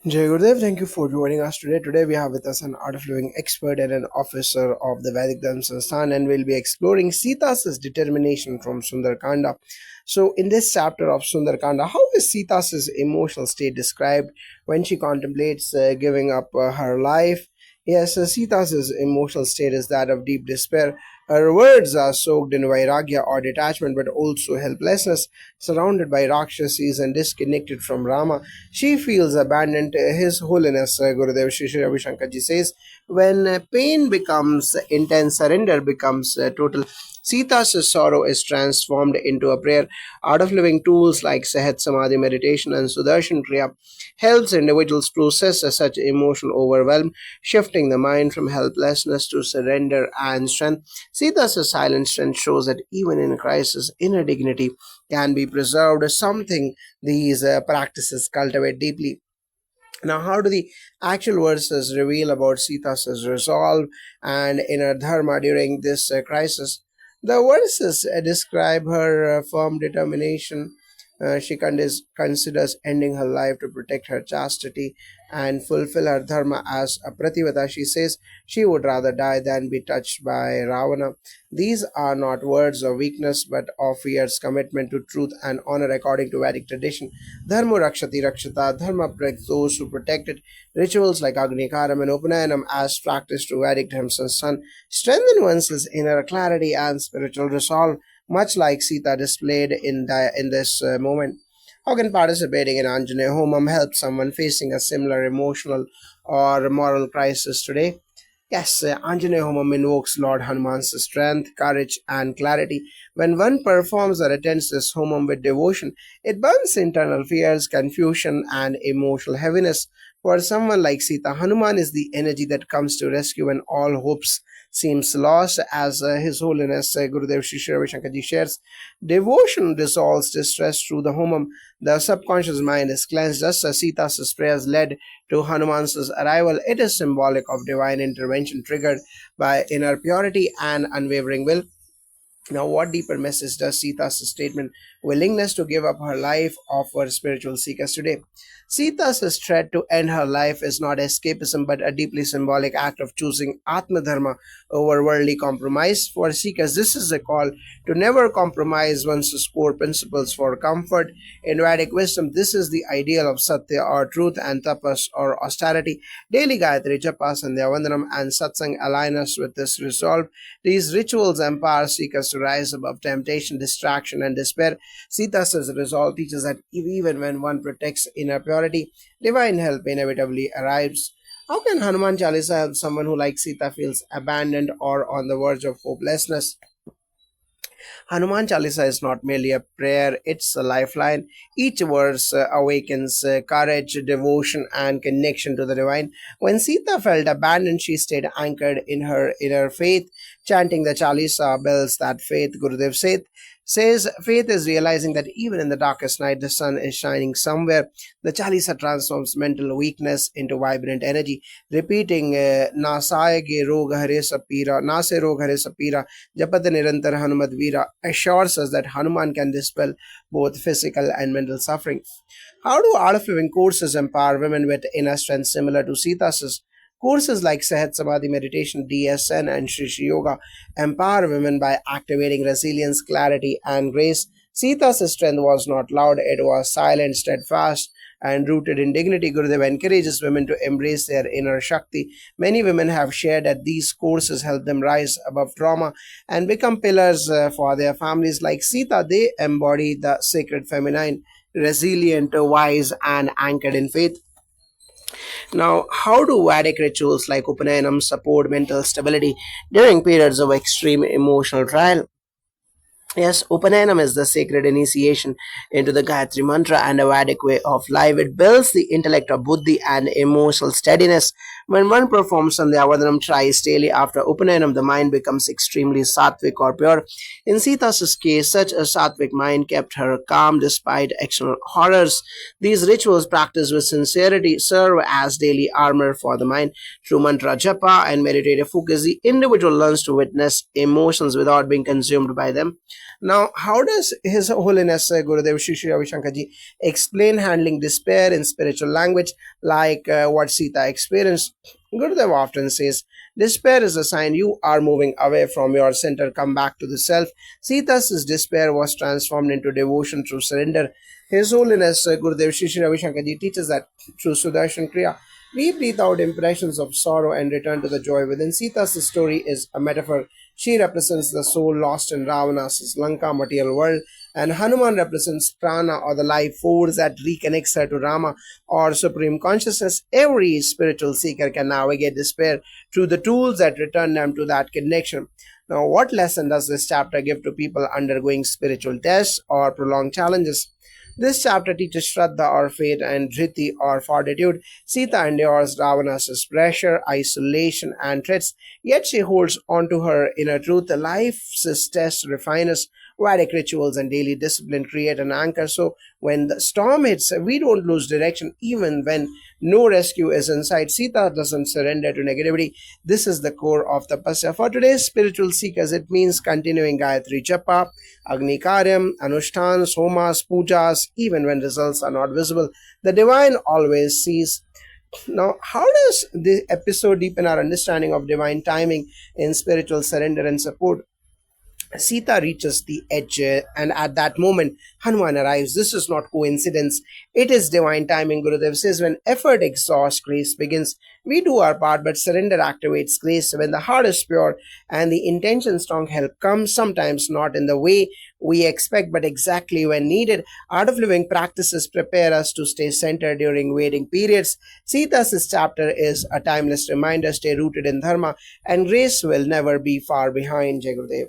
Jai Gurudev, thank you for joining us today. Today we have with us an art of living expert and an officer of the Vedic Dharma Sansthan, and we'll be exploring Sita's determination from Sunder Kanda. So, in this chapter of Sunder Kanda, how is Sita's emotional state described when she contemplates giving up her life? Yes, Sita's emotional state is that of deep despair. Her words are soaked in vairagya or detachment, but also helplessness, surrounded by Rakshasas and disconnected from Rama. She feels abandoned. His Holiness Gurudev Shri Shri Ravi Shankar Ji says, when pain becomes intense, surrender becomes total. Sita's sorrow is transformed into a prayer. Art of living tools like Sahat Samadhi meditation and Sudarshan Kriya helps individuals process such emotional overwhelm, shifting the mind from helplessness to surrender and strength. Sita's silent strength shows that even in crisis, inner dignity can be preserved, something these practices cultivate deeply. Now, how do the actual verses reveal about Sita's resolve and inner dharma during this crisis? The verses describe her firm determination. She considers ending her life to protect her chastity and fulfill her dharma as a prativata. She says she would rather die than be touched by Ravana. These are not words of weakness but of fierce commitment to truth and honor according to Vedic tradition. Dharma rakshati rakshata, dharma protects those who protect it. Rituals like Agnikaram and Upanayanam, as practiced through Vedic Dharma's son, strengthen one's inner clarity and spiritual resolve, much like Sita displayed in this moment. How can participating in Anjaneya Homam help someone facing a similar emotional or moral crisis today? Yes, Anjaneya Homam invokes Lord Hanuman's strength, courage, and clarity. When one performs or attends this Homam with devotion, it burns internal fears, confusion, and emotional heaviness. For someone like Sita, Hanuman is the energy that comes to rescue when all hopes seems lost, as His Holiness Gurudev Shri Shri Ravi Shankar Ji shares. Devotion dissolves distress through the Homam. The subconscious mind is cleansed, just as Sita's prayers led to Hanuman's arrival. It is symbolic of divine intervention triggered by inner purity and unwavering will. Now, what deeper message does Sita's statement, willingness to give up her life, offer spiritual seekers today? Sita's threat to end her life is not escapism but a deeply symbolic act of choosing Atma Dharma over worldly compromise. For seekers, this is a call to never compromise one's core principles for comfort. In Vedic wisdom, this is the ideal of Satya or truth, and Tapas or austerity. Daily Gayatri, Japa, Sandhya Vandanam, and Satsang align us with this resolve. These rituals empower seekers to rise above temptation, distraction, and despair. Sita's resolve teaches that even when one protects inner purity, divine help inevitably arrives. How can Hanuman Chalisa help someone who, like Sita, feels abandoned or on the verge of hopelessness? Hanuman Chalisa is not merely a prayer, it's a lifeline. Each verse awakens courage, devotion, and connection to the divine. When Sita felt abandoned, she stayed anchored in her inner faith. Chanting the Chalisa builds that faith. Gurudev says faith is realizing that even in the darkest night, the sun is shining somewhere. The Chalisa transforms mental weakness into vibrant energy, repeating Nasaye ge rog hare sapira, Nase rog hare sapira, Japata Nirantar Hanumadvira assures us that Hanuman can dispel both physical and mental suffering. How do art of living courses empower women with inner strength similar to Sita's? Courses like Sahat Samadhi Meditation, DSN, and Shri Shri Yoga empower women by activating resilience, clarity, and grace. Sita's strength was not loud, it was silent, steadfast, and rooted in dignity. Gurudev encourages women to embrace their inner Shakti. Many women have shared that these courses help them rise above trauma and become pillars for their families. Like Sita, they embody the sacred feminine, resilient, wise, and anchored in faith. Now, how do Vedic rituals like Upanayanam support mental stability during periods of extreme emotional trial? Yes, Upanayana is the sacred initiation into the Gayatri Mantra and a Vedic way of life. It builds the intellect of Buddhi and emotional steadiness. When one performs Sandhya Vandanam thrice daily after Upanayana, the mind becomes extremely sattvic or pure. In Sita's case, such a sattvic mind kept her calm despite external horrors. These rituals, practiced with sincerity, serve as daily armor for the mind. Through mantra japa and meditative focus, the individual learns to witness emotions without being consumed by them. Now, how does His Holiness Gurudev Shri Shri Ravi Shankar Ji explain handling despair in spiritual language, like what Sita experienced? Gurudev often says, despair is a sign you are moving away from your center, come back to the self. Sita's despair was transformed into devotion through surrender. His Holiness Gurudev Shri Shri Ravi Shankar Ji teaches that through Sudarshan Kriya, we breathe out impressions of sorrow and return to the joy within. Sita's story is a metaphor. She represents the soul lost in Ravana's Lanka material world, and Hanuman represents prana, or the life force that reconnects her to Rama or supreme consciousness. Every spiritual seeker can navigate despair through the tools that return them to that connection. Now, what lesson does this chapter give to people undergoing spiritual tests or prolonged challenges? This chapter teaches Shraddha or faith and Dhriti or fortitude. Sita endures Ravana's pressure, isolation, and threats, yet she holds on to her inner truth. Life's tests refine us. Vedic rituals and daily discipline create an anchor. So when the storm hits, we don't lose direction even when no rescue is in sight. Sita doesn't surrender to negativity. This is the core of the tapasya. For today's spiritual seekers, it means continuing Gayatri Japa, Agni Karyam, Anushtans, Homas, Pujas, even when results are not visible. The divine always sees. Now, how does the episode deepen our understanding of divine timing in spiritual surrender and support? Sita reaches the edge, and at that moment, Hanuman arrives. This is not coincidence. It is divine timing. Gurudev says, when effort exhausts, grace begins. We do our part, but surrender activates grace. When the heart is pure and the intention strong, help comes, sometimes not in the way we expect, but exactly when needed. Art of Living practices prepare us to stay centered during waiting periods. Sita's chapter is a timeless reminder. Stay rooted in Dharma, and grace will never be far behind. Jai Gurudev.